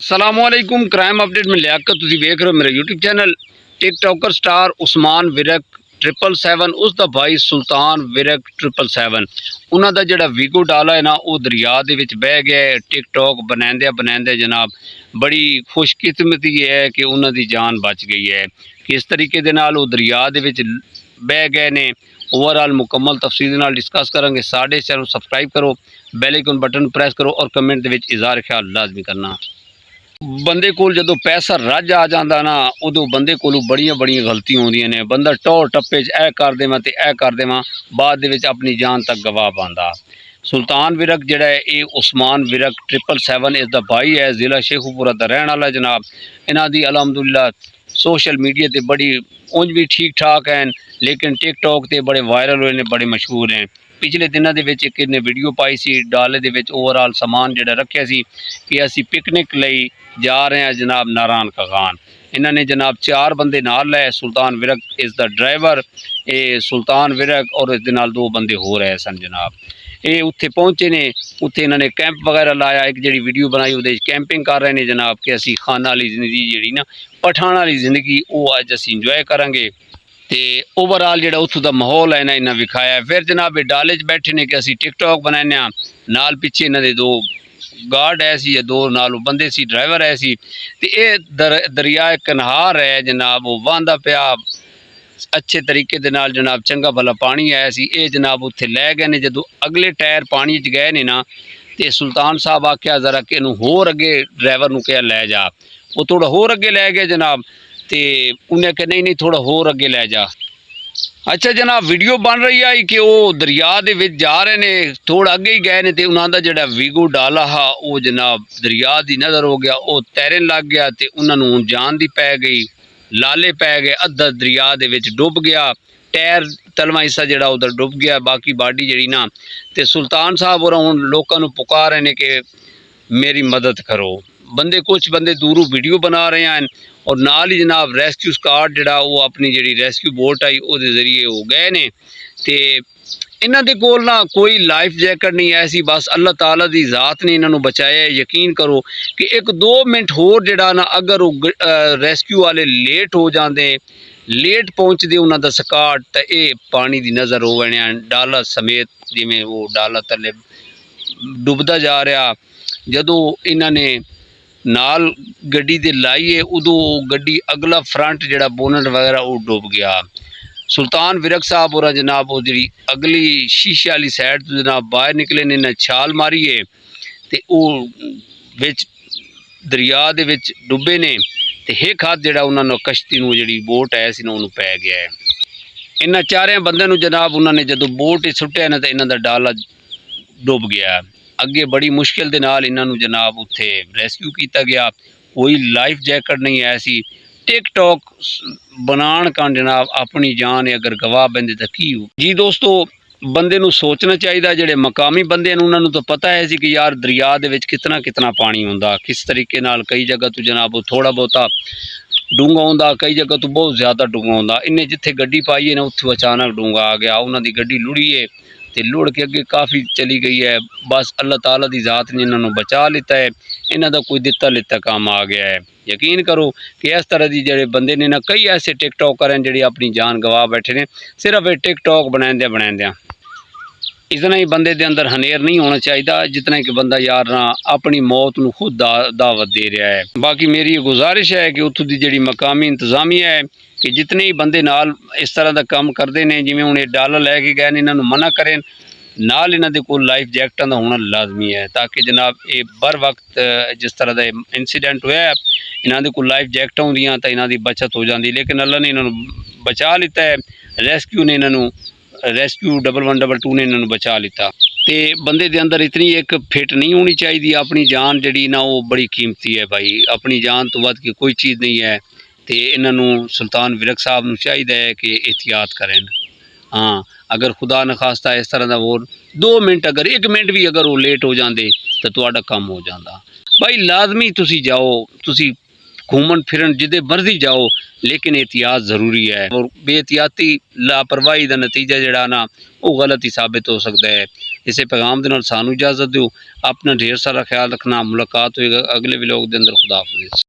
सलामुअलैकुम crime update में लियाकत तुसी वेख रहे हो मेरा YouTube channel. TikToker star Usman Virk 777 उसका भाई सुल्तान विरक 777 उन्हों का जोड़ा वीगो डाला है ना वो दरिया दे विच बह गया है। टिकटॉक बनाते जनाब बड़ी खुशकिस्मती है कि उन्होंने जान बच गई है। किस तरीके दे नाल वो दरिया दे विच बह गए ने ओवरऑल मुकम्मल तफसील नाल डिस्कस करेंगे। साढ़े चैनल सब्सक्राइब करो, बेल आइकन बटन प्रेस करो और कमेंट दे विच इज़हार ख्याल लाजमी करना। बंदे कोल जदों पैसा रज आ जाता ना उदों बंदे कोलों बड़ियां बड़ियां गलतियां होंदियां ने। बंदा टौर टप्पे च ऐ कर देवां ते ऐ कर देवां, बाद दे विच अपनी जान तक गवा पांदा। सुल्तान विरक जिहड़ा है ये उस्मान विरक 777 इसका भाई है, जिला शेखुपुरा दा रहने वाला जनाब। इन्हां दी अलहमदुलिल्लाह सोशल मीडिया ते बड़ी उंज भी ठीक ठाक हैं, लेकिन टिकटॉक ते बड़े वायरल हुए ने, बड़े मशहूर हैं। पिछले दिनों के विच एक इन्हें वीडियो पाई सी डाले दे विच ओवरऑल समान जिहड़ा रखिया सी कि असीं पिकनिक लई जा रहे हैं जनाब नारायण खान। इन्होंने जनाब 4 बंदे नाल लै, सुल्तान विरक इस दा ड्राइवर, ये सुल्तान विरक और इस दे नाल 2 बंदे हो रहे सन जनाब। ये उत्थे पहुँचे ने, उत्थे इन्होंने कैंप वगैरह लाया। एक जी वीडियो बनाई वो कैंपिंग कर रहे हैं जनाब कि असी खाना वाली जिंदगी जी ना पठान वाली जिंदगी वो अज असी इंजॉय करांगे। तो ओवरऑल जो उतों का माहौल है इन्हें विखाया। फिर जनाब ये डाले च बैठे ने कि असी टिकटॉक बनाने नाल पिछे इन्हों के 2 गार्ड है सी या 2 नाल बंदे सी, ड्राइवर है सी। तो ये दरिया कनहार है जनाब, वो वहदा पिया अच्छे तरीके दे नाल जनाब, चंगा भला पानी आया सी। ये जनाब उत्थे लै गए ने। जदों अगले टायर पानी च गए ने ना तो सुल्तान साहब आख्या जरा कि इनू होर अगे ड्राइवर नूं कहा लै जा। वो थोड़ा होर अगे लै गए जनाब, तो उन्हें कहा नहीं नहीं थोड़ा होर अगे लै जा। अच्छा जनाब वीडियो बन रही है कि वो दरिया दे विच जा रहे ने, थोड़ा अगे ही गए ने तो उन्होंने जोड़ा वीगो डाला हा वो जनाब दरिया की नज़र हो गया, वो तैरन लग गया तो उन्होंने जान दी पै गई, लाले पै गए। अद्धा दरिया दे विच डुब गया, टायर तलवा हिस्सा जोड़ा उधर डुब गया, बाकी बाडी जी ना। तो सुल्तान साहब और हुण लोकां नूं पुकार रहे हैं कि मेरी मदद करो। बंदे कुछ बंदे दूरों वीडियो बना रहे हैं और नाल ही जनाब रेस्क्यू स्क्वाड जिहड़ा वो अपनी जी रेस्क्यू बोट आई वो जरिए वो गए ने। तो इन्हां दे कोल ना कोई लाइफ जैकेट नहीं ऐसी, बस अल्लाह ताला दी ज़ात ने इन्हों बचाया। यकीन करो कि 1-2 मिनट होर जिहड़ा ना अगर वो रेस्क्यू वाले लेट हो जाते, लेट पहुँचते उन्हों का स्काट, तो ये पानी की नज़र हो गए डाला समेत, जिमें वो डाला थले डुबदा जा रहा। जदों इन्होंने नाल गड्डी दे लाई है उदों गड्डी अगला फ्रंट जिहड़ा बोनट वगैरह वो डुब गया। सुल्तान विरक साहब और जनाब वो जी अगली शीशे वाली साइड तो जनाब बाहर निकले ने, इन्हें छाल मारी है तो विच दरिया दे विच डुबे ने। तो एक हाथ जिहड़ा उन्होंने कश्ती नूं जिहड़ी बोट है सी ना उन्होंने पै गया है। इन्हां 4 बंदे नूं जनाब उन्होंने जदों बोट सुट्टिया ना तो इन्हां दा डाला डुब गया। अगे बड़ी मुश्किल दे नाल इन्हां नूं जनाब उत्थे रेस्क्यू किया गया। कोई लाइफ जैकेट नहीं है सी। टिकटॉक बनाण का जनाब अपनी जान अगर गवा बंदे तो की हो जी। दोस्तों बंदे नूं सोचना चाहिए, जिहड़े मकामी बंदे हैं उन्होंने तो पता है सी कि यार दरिया दे विच कितना कितना पानी हुंदा, किस तरीके नाल कई जगह तो जनाब थोड़ा बहुता डूंगा होंदा, कई जगह तो बहुत ज़्यादा डूंगा होंदा। इन्हें जिथे गड्डी पाई है ना उत्थों अचानक डूंगा आ गया, उन्होंने गड्डी लुड़ी है तो लुड़ के अगे काफ़ी चली गई है। बस अल्लाह ताला की ज़ात ने इन्होंने बचा लिता है, इन्हों का कोई दिता लिता काम आ गया है। यकीन करो कि इस तरह की जोड़े बंदे ने ना कई ऐसे टिकटॉकर हैं जो अपनी जान गवा बैठे ने सिर्फ ये टिकटॉक बनाद्या। इतना ही बंदे दे अंदर हनेर नहीं होना चाहिए जितना कि बंदा यार ना अपनी मौत नूं खुद दावत दे रहा है। बाकी मेरी ये गुजारिश है कि उत्थों की जी मकामी इंतजामिया है कि जितने ही बंदे नाल इस तरह का काम करते हैं, जिमें हूँ डाला लैके गए इन्हों मना करें, नाल इन्हों के कोल लाइफ जैकटा का होना लाजमी है, ताकि जनाब ये बर वक्त जिस तरह का इंसीडेंट होया है इन्हों के कोल लाइफ जैकटा होंदियां तो इन्हों की बचत हो जाती। लेकिन अल्लाह ने इन्हों बचा लिता है, रेस्क्यू ने इन्हों रेस्क्यू 112 ने इन्हों बचा लिता। तो बंदे के अंदर इतनी एक फिट नहीं होनी चाहिए। अपनी जान जी ना वो बड़ी कीमती है भाई, अपनी जान तो वध के कोई चीज़ नहीं है। तो इन्हों सुल्तान विरक साहब नूं चाहिए है कि एहतियात करें। हाँ अगर खुदा न खास्ता इस तरह का वो 2 मिनट अगर 1 मिनट भी अगर वो लेट हो जाते तो तुहाडा काम हो जाता भाई। लाजमी तुसी जाओ, तुसी घूमन फिरन जिदे मर्जी जाओ, लेकिन एहतियात जरूरी है। और बेहतियाती लापरवाही का नतीजा जड़ा ना वो गलत ही साबित हो सकता है। ਇਸੇ ਪੈਗਾਮ ਦੇ ਨਾਲ ਸਾਨੂੰ ਇਜਾਜ਼ਤ ਦਿਓ। ਆਪਣਾ ਢੇਰ ਸਾਰਾ ਖਿਆਲ ਰੱਖਣਾ। ਮੁਲਾਕਾਤ ਹੋਏਗਾ ਅਗਲੇ ਵਲੋਗ ਦੇ ਅੰਦਰ। ਖੁਦਾ ਹਾਫਿਜ਼।